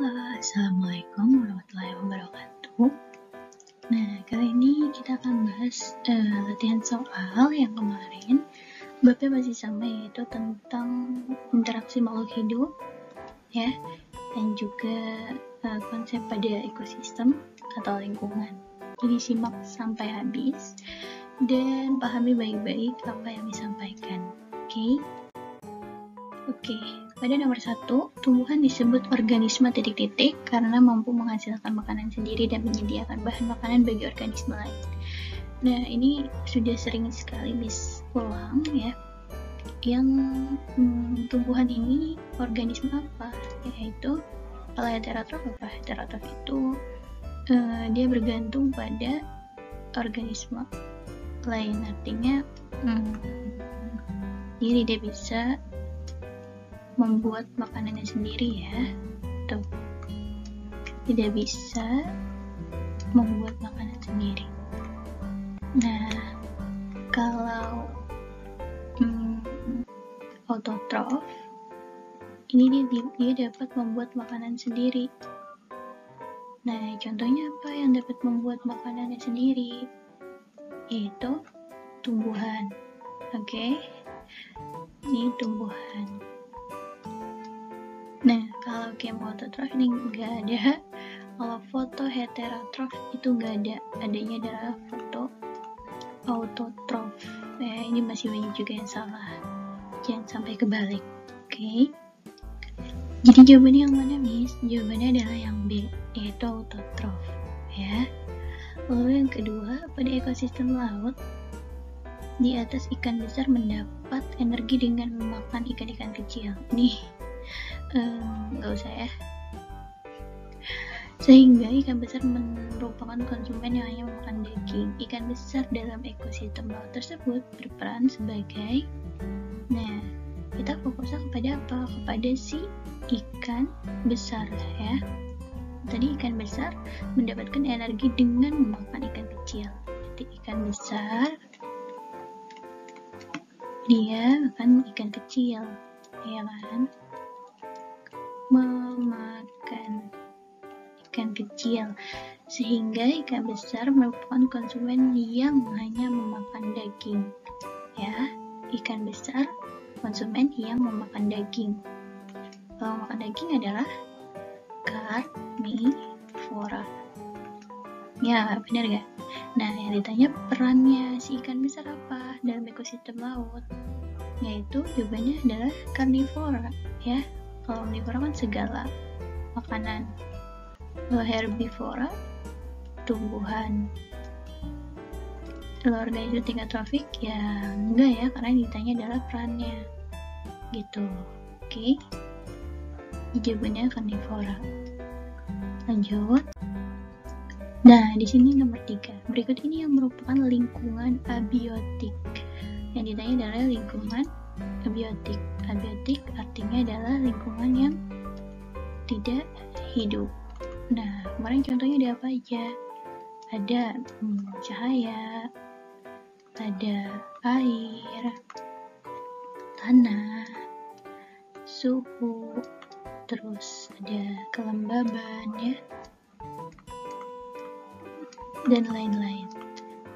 Halo, Assalamualaikum warahmatullahi wabarakatuh. Nah, kali ini kita akan bahas latihan soal yang kemarin. Babnya masih sama, yaitu tentang interaksi makhluk hidup, ya, dan juga konsep pada ekosistem atau lingkungan. Jadi simak sampai habis dan pahami baik-baik apa yang disampaikan. Oke, pada nomor 1, tumbuhan disebut organisme titik-titik karena mampu menghasilkan makanan sendiri dan menyediakan bahan makanan bagi organisme lain. Nah, ini sudah sering sekali Miss ulang ya. Yang tumbuhan ini organisme apa? Yaitu kalau heterotrof apa? Heterotrof itu dia bergantung pada organisme lain, artinya dia tidak bisa membuat makanannya sendiri ya. Tuh, tidak bisa membuat makanan sendiri. Nah, kalau autotrof ini dia dapat membuat makanan sendiri. Nah, contohnya apa yang dapat membuat makanannya sendiri? Yaitu tumbuhan. Oke. Ini tumbuhan. Nah, kalau chemoautotrof ini nggak ada. Kalau fotoheterotrof itu nggak ada. Adanya adalah fotoautotrof. Ya, ini masih banyak juga yang salah. Jangan sampai kebalik. Oke. Jadi jawabannya yang mana, Miss? Jawabannya adalah yang B, yaitu autotrof. Ya. Lalu yang kedua, pada ekosistem laut, di atas ikan besar mendapat energi dengan memakan ikan-ikan kecil. Nih, nggak usah ya. Sehingga ikan besar merupakan konsumen yang hanya memakan daging. Ikan besar dalam ekosistem laut tersebut berperan sebagai, nah, kita fokusnya kepada apa? Kepada si ikan besar ya. Tadi ikan besar mendapatkan energi dengan memakan ikan kecil. Jadi ikan besar dia makan ikan kecil, ya kan? Memakan ikan kecil, sehingga ikan besar merupakan konsumen yang hanya memakan daging. Ya, ikan besar konsumen yang memakan daging. Kalau makan daging adalah karnivora. Ya, benar gak? Nah, yang ditanya perannya si ikan besar apa dalam ekosistem laut? Yaitu jawabannya adalah karnivora, ya. Kalau omnivora kan segala makanan. Kalau herbivora, tumbuhan. Kalau organisme tingkat trofik, ya enggak ya, karena yang ditanya adalah perannya. Gitu, oke. Jawabannya karnivora. Lanjut. Nah, di sini nomor 3. Berikut ini yang merupakan lingkungan abiotik. Yang ditanya adalah lingkungan abiotik. Abiotik artinya adalah lingkungan yang tidak hidup. Nah, kemarin contohnya ada apa aja? Ada cahaya, ada air, tanah, suhu, terus ada kelembaban ya, dan lain-lain.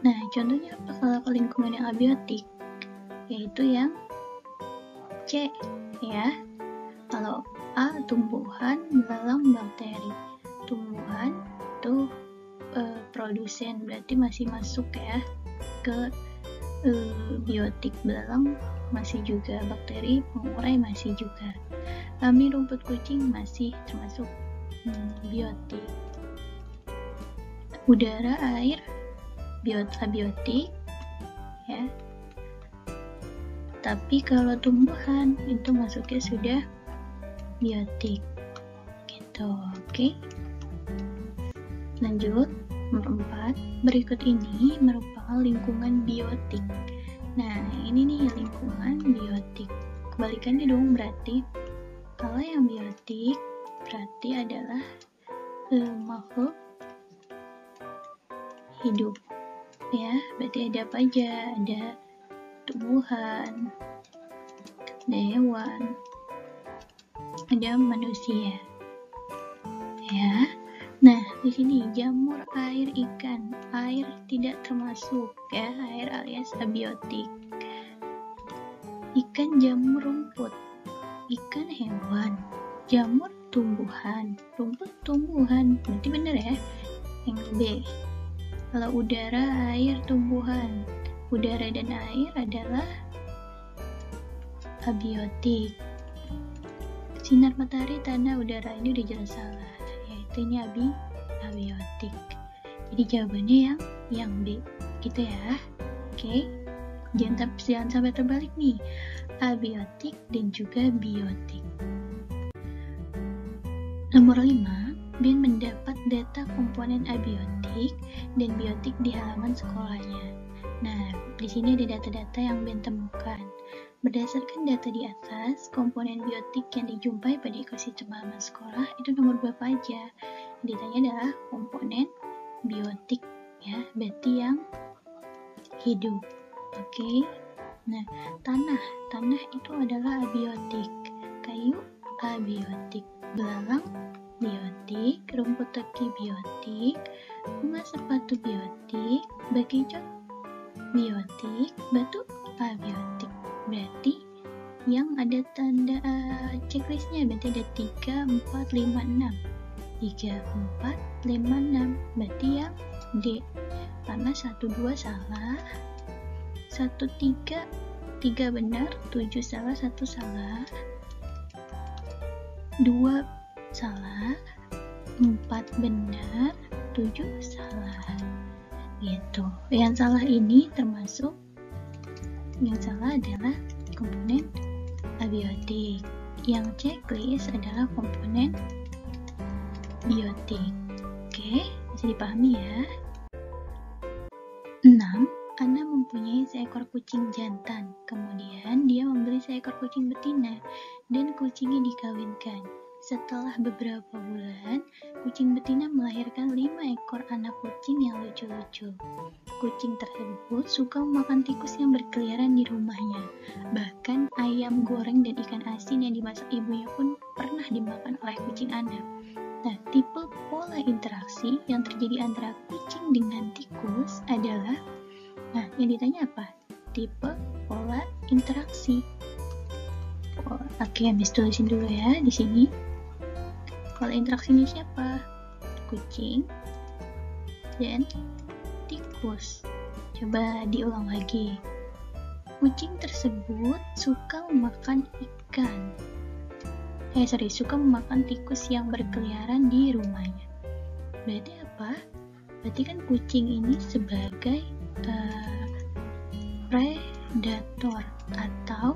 Nah, contohnya apa kalau lingkungan yang abiotik? Yaitu yang C ya. Kalau A, tumbuhan, belalang, bakteri. Tumbuhan itu produsen, berarti masih masuk ya ke biotik. Belalang masih juga, bakteri pengurai masih juga. Kami rumput kucing masih termasuk biotik. Udara, air, abiotik ya. Tapi kalau tumbuhan itu masuknya sudah biotik gitu, oke. Lanjut, nomor 4. Berikut ini merupakan lingkungan biotik. Nah, ini nih lingkungan biotik. Kebalikannya dong berarti. Kalau yang biotik berarti adalah makhluk hidup ya. Berarti ada apa aja? Ada tumbuhan, ada hewan, ada manusia. Di sini jamur air ikan, air tidak termasuk ya, air alias abiotik. Ikan jamur rumput, ikan hewan, jamur tumbuhan, rumput tumbuhan, berarti bener ya yang B. Kalau udara, air, tumbuhan, udara dan air adalah abiotik. Sinar matahari, tanah, udara, ini udah jelas salah, yaitu ini abiotik. Jadi jawabannya yang B gitu ya. Oke, jangan sampai terbalik nih, abiotik dan juga biotik. Nomor 5, Ben mendapat data komponen abiotik dan biotik di halaman sekolahnya. Nah, di sini ada data-data yang Ben temukan. Berdasarkan data di atas, komponen biotik yang dijumpai pada ekosistem halaman sekolah itu nomor berapa aja? Yang ditanya adalah komponen biotik ya, berarti yang hidup. Oke. Nah, tanah itu adalah abiotik, kayu abiotik, belalang biotik, rumput teki biotik, bunga sepatu biotik, bakijot biotik, batu abiotik. Berarti yang ada tanda checklistnya berarti ada 3, 4, 5, 6. 3, 4, 5, 6. Berarti yang D. Karena 1, 2 salah, 1, 3 benar, 7 salah, 1 salah, 2 salah, 4 benar, 7 salah. Gitu. Yang salah ini termasuk, yang salah adalah komponen abiotik. Yang checklist adalah komponen biotik. Oke, bisa dipahami ya. 6. Ana mempunyai seekor kucing jantan. Kemudian dia membeli seekor kucing betina dan kucingnya dikawinkan. Setelah beberapa bulan, kucing betina melahirkan 5 ekor anak kucing yang lucu-lucu. Kucing tersebut suka memakan tikus yang berkeliaran di rumahnya. Bahkan ayam goreng dan ikan asin yang dimasak ibunya pun pernah dimakan oleh kucing Ana. Nah, tipe pola interaksi yang terjadi antara kucing dengan tikus adalah, nah, yang ditanya apa? Tipe pola interaksi. Oke, Miss tulisin dulu ya di sini. Pola interaksinya siapa? Kucing dan tikus. Coba diulang lagi. Kucing tersebut suka memakan ikan. Suka memakan tikus yang berkeliaran di rumahnya. Berarti apa? Berarti kan kucing ini sebagai predator atau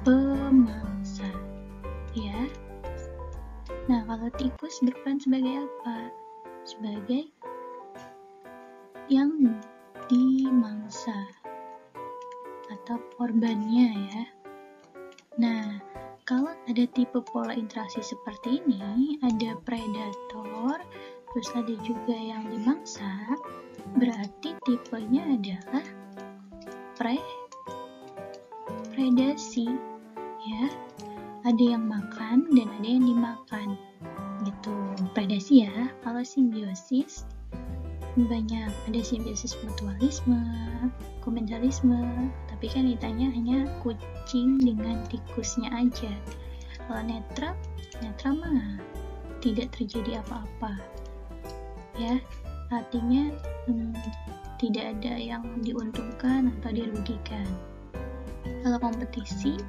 pemangsa, ya. Nah, kalau tikus berperan sebagai apa? Sebagai yang dimangsa atau korbannya ya. Nah, kalau ada tipe pola interaksi seperti ini, ada predator, terus ada juga yang dimangsa, berarti tipenya adalah predasi ya. Ada yang makan dan ada yang dimakan gitu. Predasi ya. Kalau simbiosis banyak, ada simbiosis mutualisme, komensalisme, tapi kan ditanya hanya kucing dengan tikusnya aja. Kalau netra mah tidak terjadi apa-apa ya, artinya tidak ada yang diuntungkan atau dirugikan. Kalau kompetisi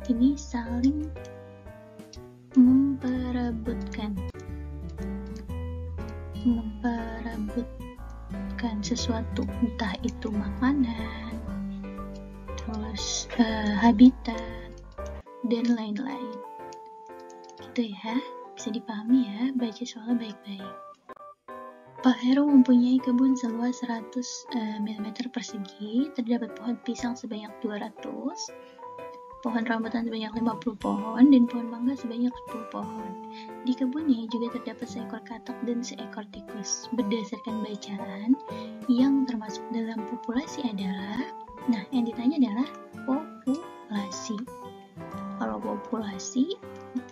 ini saling memperebutkan sesuatu, entah itu makanan, terus habitat dan lain-lain gitu ya. Bisa dipahami ya, baca soalnya baik-baik. Pak Heru mempunyai kebun seluas 100 mm persegi, terdapat pohon pisang sebanyak 200, pohon rambutan sebanyak 50 pohon, dan pohon mangga sebanyak 10 pohon. Di kebunnya juga terdapat seekor katak dan seekor tikus. Berdasarkan bacaan, yang termasuk dalam populasi adalah, nah yang ditanya adalah populasi. Kalau populasi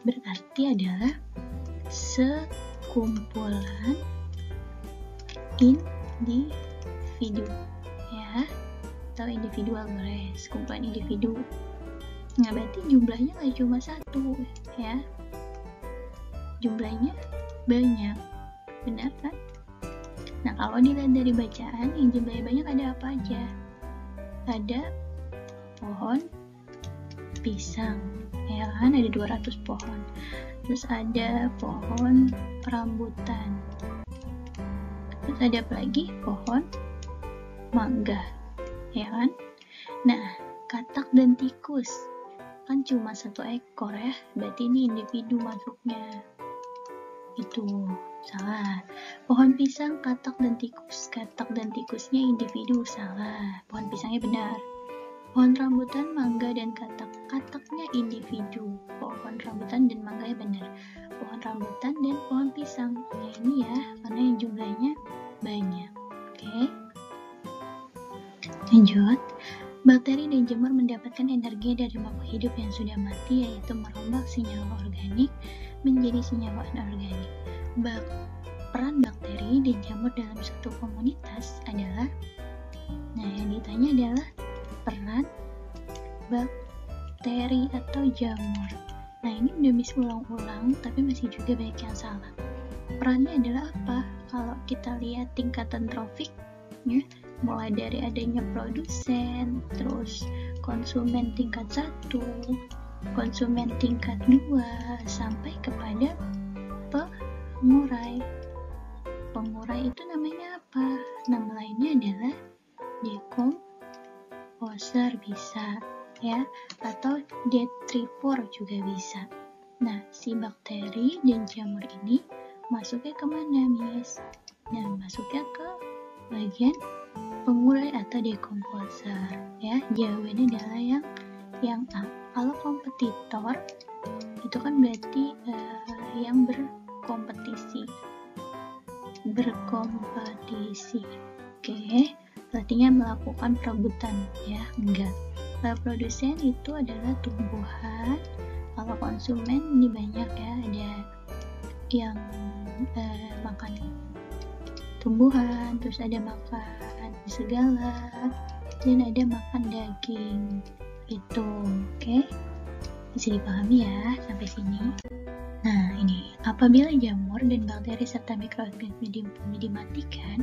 berarti adalah kumpulan individu, ya, atau individual boleh, kumpulan individu. Nah, berarti jumlahnya nggak cuma satu, ya, jumlahnya banyak, benar kan? Nah, kalau dilihat dari bacaan, yang jumlahnya banyak ada apa aja? Ada pohon pisang, ya kan, ada 200 pohon. Terus ada pohon rambutan. Terus ada apa lagi? Pohon mangga, ya kan? Nah, katak dan tikus kan cuma satu ekor, ya, berarti ini individu masuknya. Itu salah. Pohon pisang, katak dan tikus. Katak dan tikusnya individu, salah. Pohon pisangnya benar. Pohon rambutan, mangga, dan katak. Kataknya individu. Pohon rambutan dan mangganya benar. Pohon rambutan dan pohon pisang. Ya, ini ya, karena yang jumlahnya banyak. Oke. Lanjut. Bakteri dan jamur mendapatkan energi dari makhluk hidup yang sudah mati, yaitu merombak senyawa organik menjadi senyawa anorganik. Peran bakteri dan jamur dalam suatu komunitas adalah, nah, yang ditanya adalah peran bakteri atau jamur. Nah, ini udah bisa ulang-ulang, tapi masih juga banyak yang salah. Perannya adalah apa? Kalau kita lihat tingkatan trofik, ya, mulai dari adanya produsen, terus konsumen tingkat 1, konsumen tingkat 2, sampai kepada pengurai. Pengurai itu namanya apa? Nama lainnya adalah decomposer, bisa, ya, atau detritivor juga bisa. Nah, si bakteri dan jamur ini masuknya kemana, Miss? Nah, masuknya ke bagian pengurai atau decomposer, ya. Jawabannya adalah yang A. Kalau kompetitor itu kan berarti yang berkompetisi. Oke, artinya melakukan perebutan, ya, enggak. Kalau produsen itu adalah tumbuhan. Kalau konsumen ini banyak, ya, ada yang makan tumbuhan, terus ada makan segala, dan ada makan daging. Itu, oke? Bisa dipahami ya sampai sini. Nah, ini apabila jamur dan bakteri serta mikroorganisme dimatikan,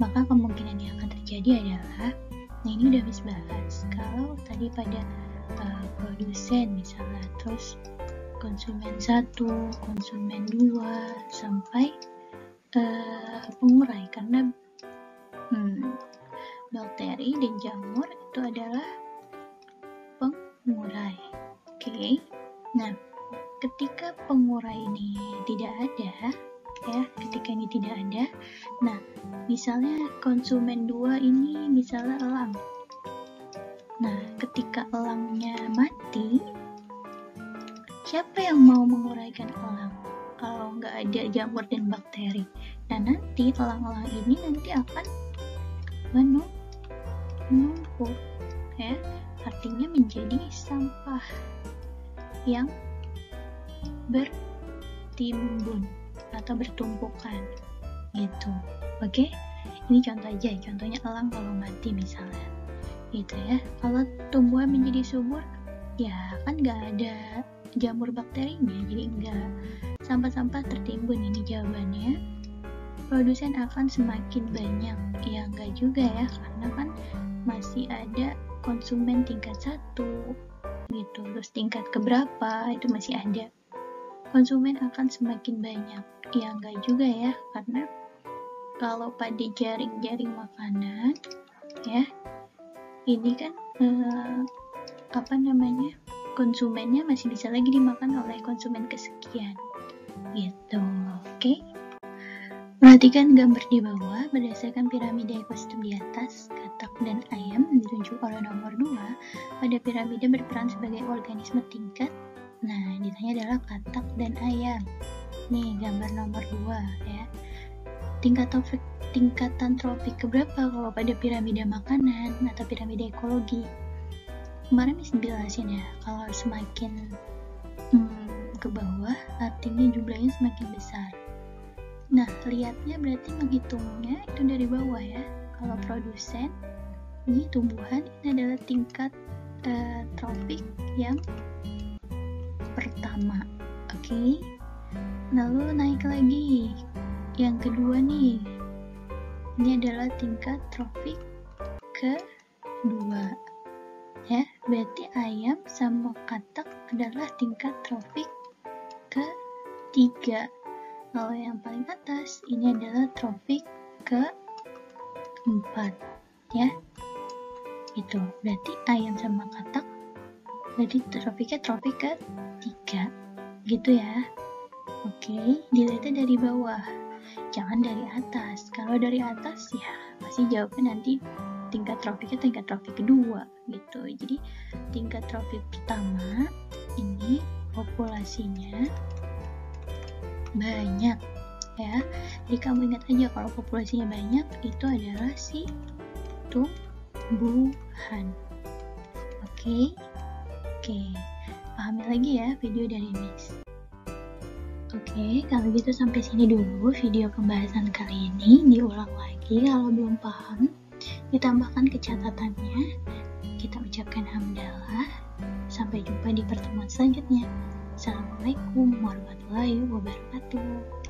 maka kemungkinan yang akan terjadi adalah, nah, ini udah habis bahas. Kalau tadi pada produsen misalnya, terus konsumen 1, konsumen 2, sampai pengurai, karena bakteri dan jamur itu adalah pengurai. Oke. Nah, ketika pengurai ini tidak ada, ya, ketika ini tidak ada, nah, misalnya konsumen 2 ini misalnya elang. Nah, ketika elangnya mati, siapa yang mau menguraikan elang kalau nggak ada jamur dan bakteri? Nah, nanti elang-elang ini nanti akan menumpuk, ya, artinya menjadi sampah yang bertimbun atau bertumpukan, gitu. Oke, ini contoh aja, contohnya elang kalau mati misalnya, gitu ya. Kalau tumbuhan menjadi subur, ya kan nggak ada jamur bakterinya, jadi nggak, sampah-sampah tertimbun. Ini jawabannya. Produsen akan semakin banyak, ya nggak juga ya, karena kan masih ada konsumen tingkat 1 gitu, terus tingkat keberapa itu masih ada. Konsumen akan semakin banyak, ya nggak juga ya, karena kalau pada jaring-jaring makanan, ya, ini kan konsumennya masih bisa lagi dimakan oleh konsumen kesekian, gitu. Oke. Perhatikan gambar di bawah. Berdasarkan piramida ekosistem di atas, katak dan ayam ditunjuk oleh nomor 2 pada piramida berperan sebagai organisme tingkat. Nah, ditanya adalah katak dan ayam. Nih, gambar nomor 2, ya. Tingkatan trofik keberapa kalau pada piramida makanan atau piramida ekologi? Kemarin bisa dijelasin ya, kalau semakin ke bawah artinya jumlahnya semakin besar. Nah, lihatnya berarti menghitungnya itu dari bawah ya. Kalau produsen, ini tumbuhan, ini adalah tingkat trofik yang pertama. Oke. Lalu naik lagi. Yang kedua nih. Ini adalah tingkat trofik kedua. Ya, berarti ayam sama katak adalah tingkat trofik ketiga. Kalau yang paling atas ini adalah trofik keempat, ya. Itu berarti ayam sama katak berarti trofiknya trofik ketiga, gitu ya. Oke, dilihatnya dari bawah, jangan dari atas. Kalau dari atas ya pasti jawabnya nanti tingkat trofiknya tingkat trofik kedua, gitu. Jadi tingkat trofik pertama ini populasinya banyak, ya. Jadi kamu ingat aja kalau populasinya banyak itu adalah si tumbuhan. Oke, pahami lagi ya video dari Miss. Oke, kalau gitu sampai sini dulu video pembahasan kali ini. Diulang lagi kalau belum paham, ditambahkan ke catatannya. Kita ucapkan hamdalah. Sampai jumpa di pertemuan selanjutnya. Assalamualaikum warahmatullahi wabarakatuh.